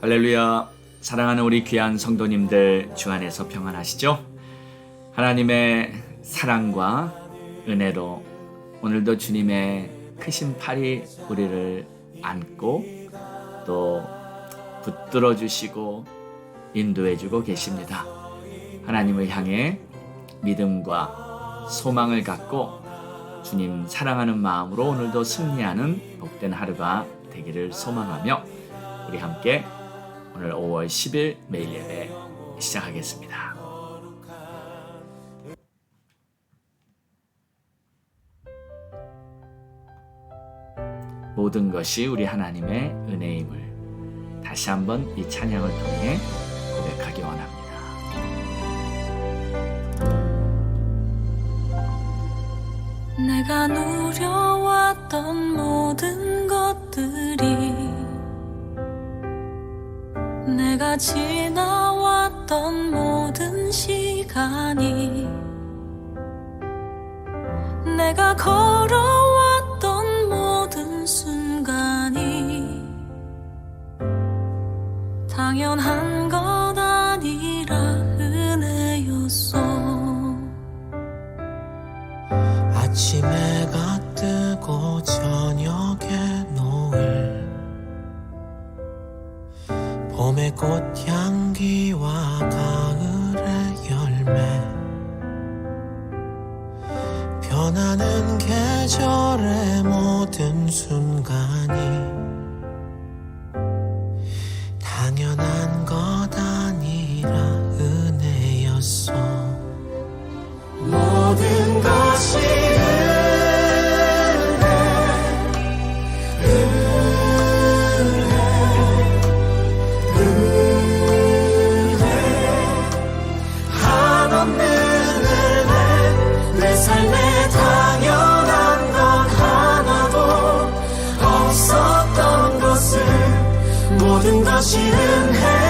할렐루야. 사랑하는 우리 귀한 성도님들 주 안에서 평안하시죠? 하나님의 사랑과 은혜로 오늘도 주님의 크신 팔이 우리를 안고 또 붙들어 주시고 인도해 주고 계십니다. 하나님을 향해 믿음과 소망을 갖고 주님 사랑하는 마음으로 오늘도 승리하는 복된 하루가 되기를 소망하며 우리 함께 오늘 5월 10일 매일 예배 시작하겠습니다. 모든 것이 우리 하나님의 은혜임을 다시 한번 이 찬양을 통해 고백하기 원합니다. 내가 누려왔던 모든 것들이 내가 지나왔던 모든 시간이 내가 걸어왔던 모든 순간이 당연한 것 아니라 은혜였어. 아침에 해가 뜨고 저녁에 노을 봄의 꽃향기와 가을의 열매 변하는 계절의 모든 순간이 당연한 것 아니라 은혜였어. 모든 것이 모든 것이 은혜였소.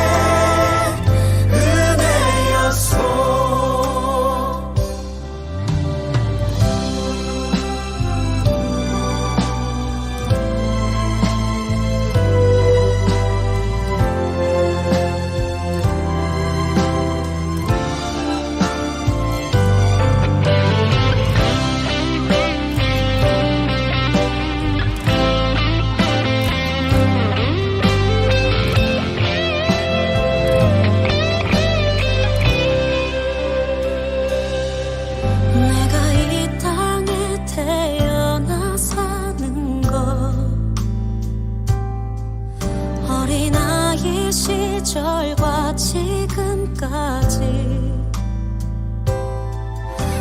시절과 지금까지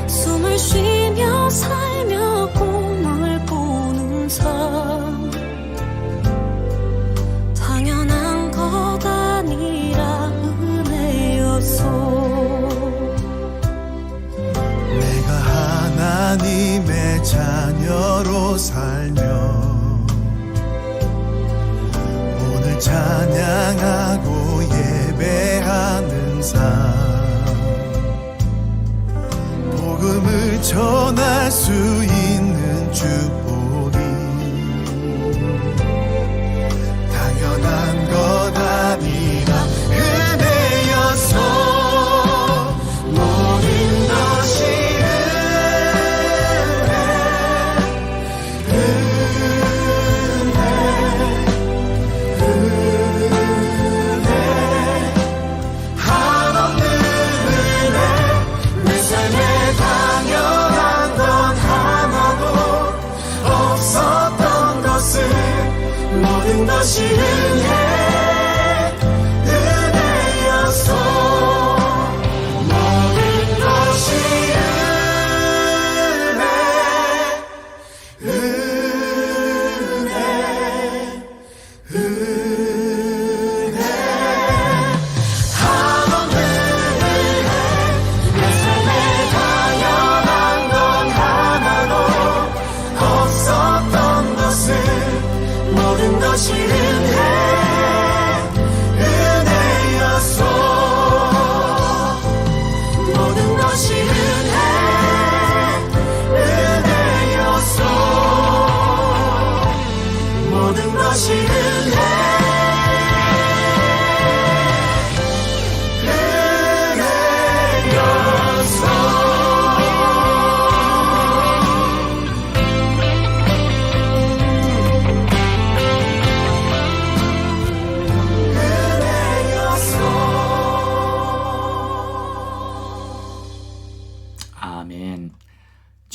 숨을 쉬며 살며 꿈을 꾸는 삶 당연한 것 아니라 은혜였소. 내가 하나님의 자녀로 살며 찬양하고 예배하는 삶 복음을 전할 수 있는 축복이 당연한 것 아니라 은혜였소. 모든 것이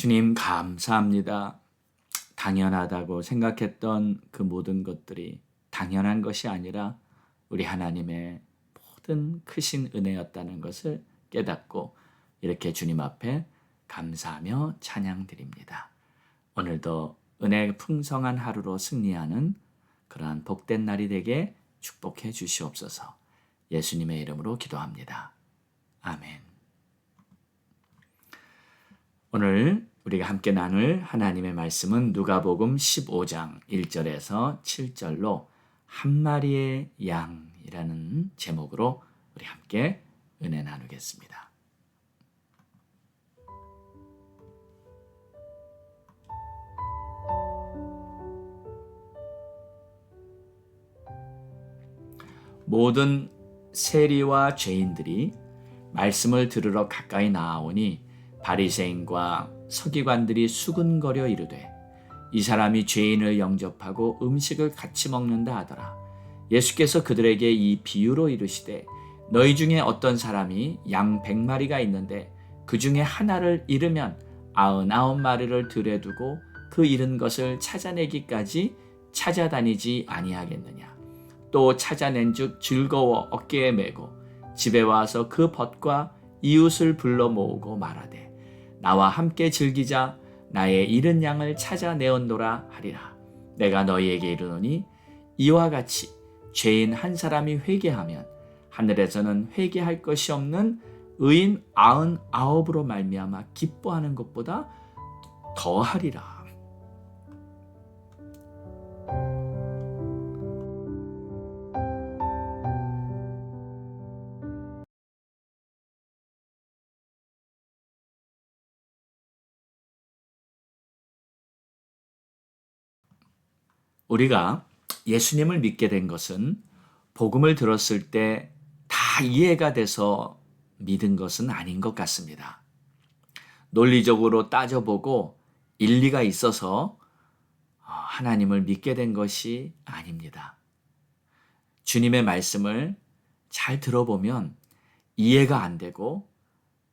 주님 감사합니다. 당연하다고 생각했던 그 모든 것들이 당연한 것이 아니라 우리 하나님의 모든 크신 은혜였다는 것을 깨닫고 이렇게 주님 앞에 감사하며 찬양드립니다. 오늘도 은혜 풍성한 하루로 승리하는 그러한 복된 날이 되게 축복해 주시옵소서. 예수님의 이름으로 기도합니다. 아멘. 오늘 우리가 함께 나눌 하나님의 말씀은 누가복음 15장 1절에서 7절로 한 마리의 양이라는 제목으로 우리 함께 은혜 나누겠습니다. 모든 세리와 죄인들이 말씀을 들으러 가까이 나아오니 바리새인과 서기관들이 수군거려 이르되 이 사람이 죄인을 영접하고 음식을 같이 먹는다 하더라. 예수께서 그들에게 이 비유로 이르시되 너희 중에 어떤 사람이 양 100마리가 있는데 그 중에 하나를 잃으면 99마리를 들에 두고 그 잃은 것을 찾아내기까지 찾아다니지 아니하겠느냐. 또 찾아낸즉 즐거워 어깨에 메고 집에 와서 그 벗과 이웃을 불러 모으고 말하되 나와 함께 즐기자. 나의 잃은 양을 찾아내었노라 하리라. 내가 너희에게 이르노니 이와 같이 죄인 한 사람이 회개하면 하늘에서는 회개할 것이 없는 의인 99으로 말미암아 기뻐하는 것보다 더하리라. 우리가 예수님을 믿게 된 것은 복음을 들었을 때 다 이해가 돼서 믿은 것은 아닌 것 같습니다. 논리적으로 따져보고 일리가 있어서 하나님을 믿게 된 것이 아닙니다. 주님의 말씀을 잘 들어보면 이해가 안 되고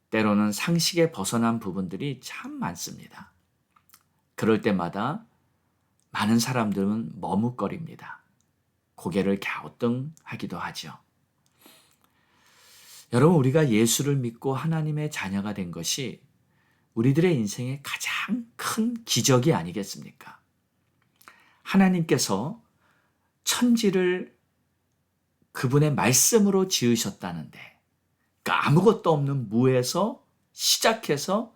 때로는 상식에 벗어난 부분들이 참 많습니다. 그럴 때마다 많은 사람들은 머뭇거립니다. 고개를 갸우뚱하기도 하죠. 여러분, 우리가 예수를 믿고 하나님의 자녀가 된 것이 우리들의 인생의 가장 큰 기적이 아니겠습니까? 하나님께서 천지를 그분의 말씀으로 지으셨다는데, 그러니까 아무것도 없는 무에서 시작해서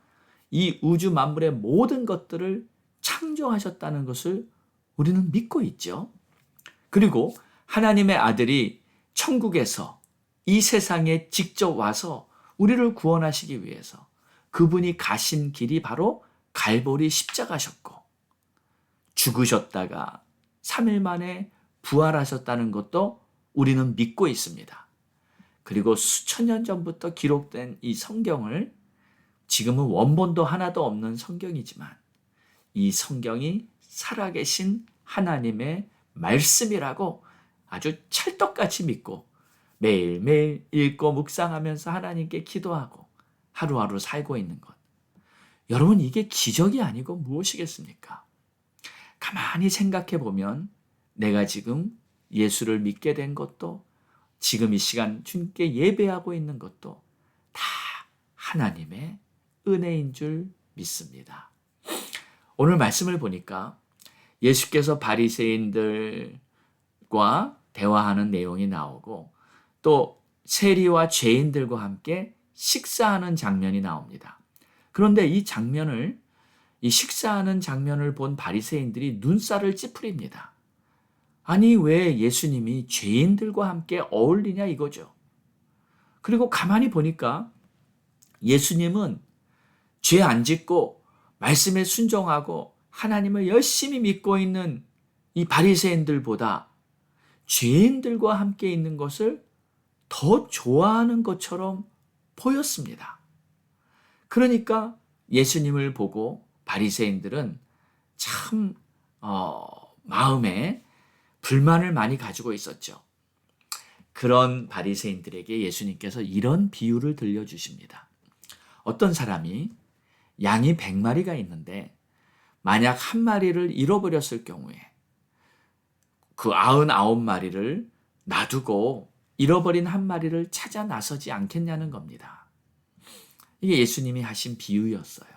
이 우주 만물의 모든 것들을 창조하셨다는 것을 우리는 믿고 있죠. 그리고 하나님의 아들이 천국에서 이 세상에 직접 와서 우리를 구원하시기 위해서 그분이 가신 길이 바로 갈보리 십자가셨고 죽으셨다가 3일 만에 부활하셨다는 것도 우리는 믿고 있습니다. 그리고 수천 년 전부터 기록된 이 성경을 지금은 원본도 하나도 없는 성경이지만 이 성경이 살아계신 하나님의 말씀이라고 아주 찰떡같이 믿고 매일매일 읽고 묵상하면서 하나님께 기도하고 하루하루 살고 있는 것. 여러분, 이게 기적이 아니고 무엇이겠습니까? 가만히 생각해 보면 내가 지금 예수를 믿게 된 것도 지금 이 시간 주님께 예배하고 있는 것도 다 하나님의 은혜인 줄 믿습니다. 오늘 말씀을 보니까 예수께서 바리새인들과 대화하는 내용이 나오고 또 세리와 죄인들과 함께 식사하는 장면이 나옵니다. 그런데 이 식사하는 장면을 본 바리새인들이 눈살을 찌푸립니다. 아니, 왜 예수님이 죄인들과 함께 어울리냐 이거죠. 그리고 가만히 보니까 예수님은 죄 안 짓고 말씀에 순종하고 하나님을 열심히 믿고 있는 이 바리새인들보다 죄인들과 함께 있는 것을 더 좋아하는 것처럼 보였습니다. 그러니까 예수님을 보고 바리새인들은 참 마음에 불만을 많이 가지고 있었죠. 그런 바리새인들에게 예수님께서 이런 비유를 들려주십니다. 어떤 사람이 양이 100마리가 있는데 만약 한 마리를 잃어버렸을 경우에 그 99마리를 놔두고 잃어버린 한 마리를 찾아 나서지 않겠냐는 겁니다. 이게 예수님이 하신 비유였어요.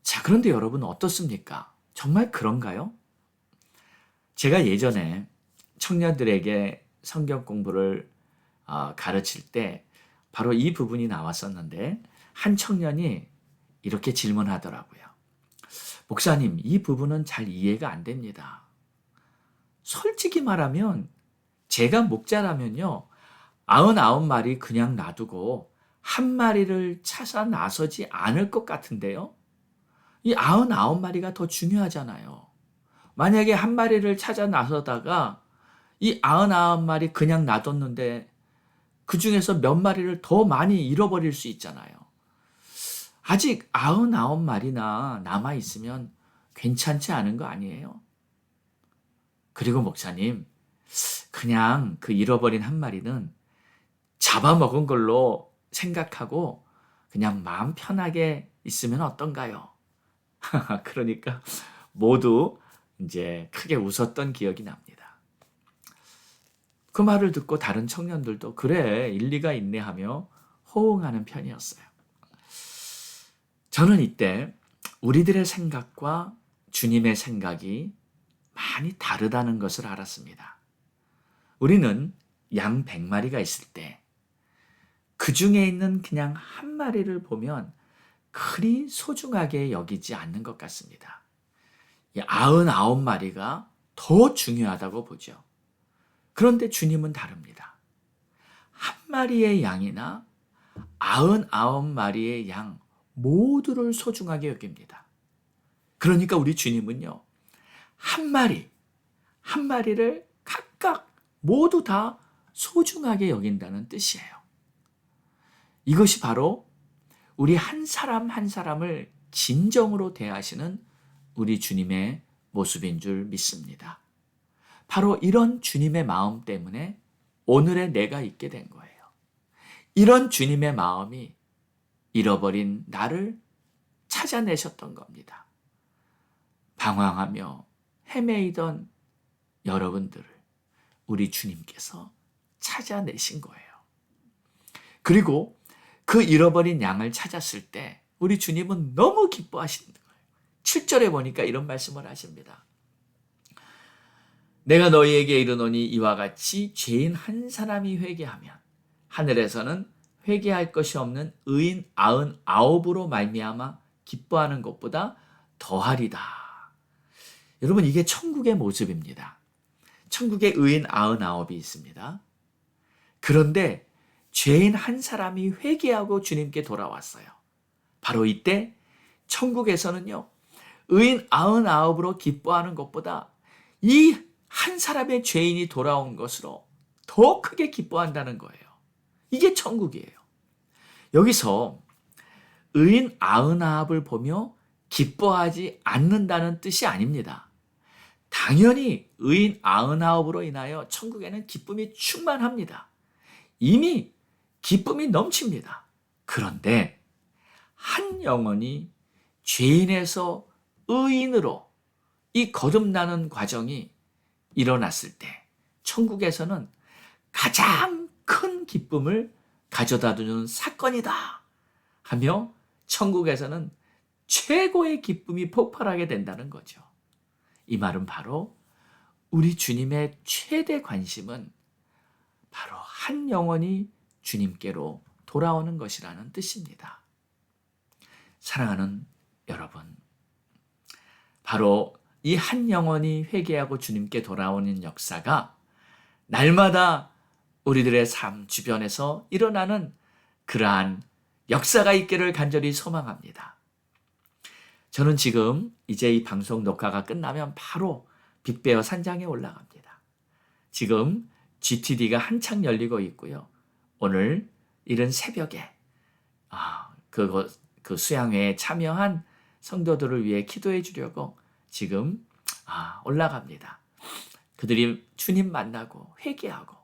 자, 그런데 여러분 어떻습니까? 정말 그런가요? 제가 예전에 청년들에게 성경 공부를 가르칠 때 바로 이 부분이 나왔었는데 한 청년이 이렇게 질문하더라고요. 목사님, 이 부분은 잘 이해가 안 됩니다. 솔직히 말하면 제가 목자라면요, 99마리 그냥 놔두고 한 마리를 찾아 나서지 않을 것 같은데요. 이 99마리가 더 중요하잖아요. 만약에 한 마리를 찾아 나서다가 이 99마리 그냥 놔뒀는데 그 중에서 몇 마리를 더 많이 잃어버릴 수 있잖아요. 아직 99마리나 남아있으면 괜찮지 않은 거 아니에요? 그리고 목사님, 그냥 그 잃어버린 한 마리는 잡아먹은 걸로 생각하고 그냥 마음 편하게 있으면 어떤가요? 그러니까 모두 이제 크게 웃었던 기억이 납니다. 그 말을 듣고 다른 청년들도 그래, 일리가 있네 하며 호응하는 편이었어요. 저는 이때 우리들의 생각과 주님의 생각이 많이 다르다는 것을 알았습니다. 우리는 양 100마리가 있을 때 그 중에 있는 그냥 한 마리를 보면 그리 소중하게 여기지 않는 것 같습니다. 99마리가 더 중요하다고 보죠. 그런데 주님은 다릅니다. 한 마리의 양이나 99마리의 양 모두를 소중하게 여깁니다. 그러니까 우리 주님은요, 한 마리를 각각 모두 다 소중하게 여긴다는 뜻이에요. 이것이 바로 우리 한 사람 한 사람을 진정으로 대하시는 우리 주님의 모습인 줄 믿습니다. 바로 이런 주님의 마음 때문에 오늘의 내가 있게 된 거예요. 이런 주님의 마음이 잃어버린 나를 찾아내셨던 겁니다. 방황하며 헤매이던 여러분들을 우리 주님께서 찾아내신 거예요. 그리고 그 잃어버린 양을 찾았을 때 우리 주님은 너무 기뻐하시는 거예요. 7절에 보니까 이런 말씀을 하십니다. 내가 너희에게 이르노니 이와 같이 죄인 한 사람이 회개하면 하늘에서는 회개할 것이 없는 의인 99으로 말미암아 기뻐하는 것보다 더하리다. 여러분, 이게 천국의 모습입니다. 천국에 의인 99이 있습니다. 그런데 죄인 한 사람이 회개하고 주님께 돌아왔어요. 바로 이때 천국에서는요, 의인 99으로 기뻐하는 것보다 이 한 사람의 죄인이 돌아온 것으로 더 크게 기뻐한다는 거예요. 이게 천국이에요. 여기서 의인 99을 보며 기뻐하지 않는다는 뜻이 아닙니다. 당연히 의인 99으로 인하여 천국에는 기쁨이 충만합니다. 이미 기쁨이 넘칩니다. 그런데 한 영혼이 죄인에서 의인으로 이 거듭나는 과정이 일어났을 때 천국에서는 가장 큰 기쁨을 가져다 주는 사건이다 하며 천국에서는 최고의 기쁨이 폭발하게 된다는 거죠. 이 말은 바로 우리 주님의 최대 관심은 바로 한 영혼이 주님께로 돌아오는 것이라는 뜻입니다. 사랑하는 여러분, 바로 이 한 영혼이 회개하고 주님께 돌아오는 역사가 날마다 우리들의 삶 주변에서 일어나는 그러한 역사가 있기를 간절히 소망합니다. 저는 지금 이제 이 방송 녹화가 끝나면 바로 빅베어 산장에 올라갑니다. 지금 GTD가 한창 열리고 있고요. 오늘 이른 새벽에 그 수양회에 참여한 성도들을 위해 기도해 주려고 지금 올라갑니다. 그들이 주님 만나고 회개하고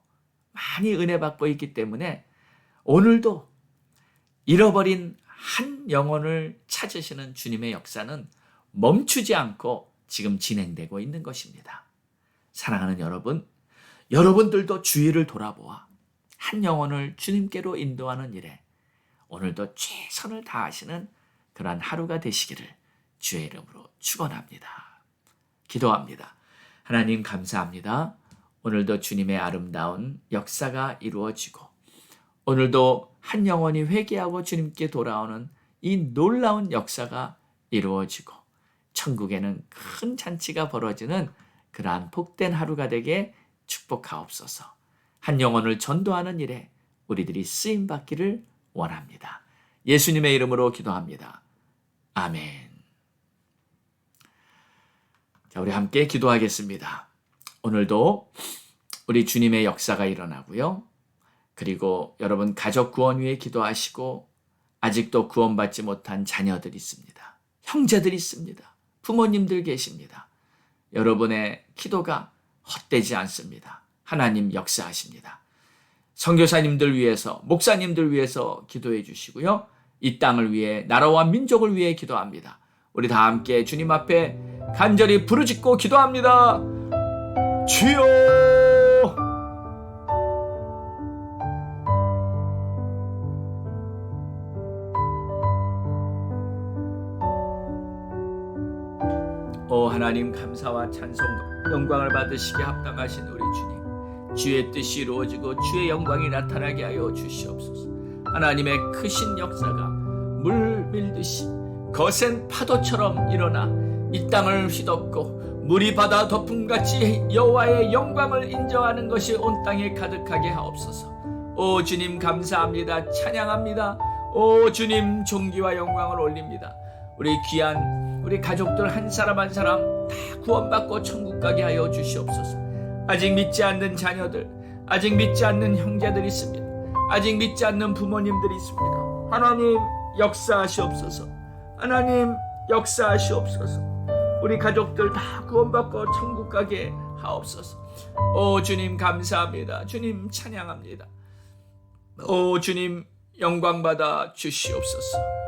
많이 은혜 받고 있기 때문에 오늘도 잃어버린 한 영혼을 찾으시는 주님의 역사는 멈추지 않고 지금 진행되고 있는 것입니다. 사랑하는 여러분, 여러분들도 주위를 돌아보아 한 영혼을 주님께로 인도하는 일에 오늘도 최선을 다하시는 그러한 하루가 되시기를 주의 이름으로 축원합니다. 기도합니다. 하나님 감사합니다. 오늘도 주님의 아름다운 역사가 이루어지고 오늘도 한 영혼이 회개하고 주님께 돌아오는 이 놀라운 역사가 이루어지고 천국에는 큰 잔치가 벌어지는 그러한 복된 하루가 되게 축복하옵소서. 한 영혼을 전도하는 일에 우리들이 쓰임받기를 원합니다. 예수님의 이름으로 기도합니다. 아멘. 자, 우리 함께 기도하겠습니다. 오늘도 우리 주님의 역사가 일어나고요. 그리고 여러분 가족 구원 위해 기도하시고 아직도 구원받지 못한 자녀들 있습니다. 형제들 있습니다. 부모님들 계십니다. 여러분의 기도가 헛되지 않습니다. 하나님 역사하십니다. 선교사님들 위해서, 목사님들 위해서 기도해 주시고요. 이 땅을 위해, 나라와 민족을 위해 기도합니다. 우리 다 함께 주님 앞에 간절히 부르짖고 기도합니다. 주여! 오 하나님, 감사와 찬송 영광을 받으시게 합당하신 우리 주님, 주의 뜻이 이루어지고 주의 영광이 나타나게 하여 주시옵소서. 하나님의 크신 역사가 물 밀듯이 거센 파도처럼 일어나 이 땅을 휘덮고 물이 바다 덮음같이 여호와의 영광을 인정하는 것이 온 땅에 가득하게 하옵소서. 오 주님 감사합니다. 찬양합니다. 오 주님 존귀와 영광을 올립니다. 우리 귀한 우리 가족들 한 사람 한 사람 다 구원받고 천국 가게 하여 주시옵소서. 아직 믿지 않는 자녀들, 아직 믿지 않는 형제들이 있습니다. 아직 믿지 않는 부모님들이 있습니다. 하나님 역사하시옵소서. 하나님 역사하시옵소서. 우리 가족들 다 구원받고 천국 가게 하옵소서. 오 주님 감사합니다. 주님 찬양합니다. 오 주님 영광 받아 주시옵소서.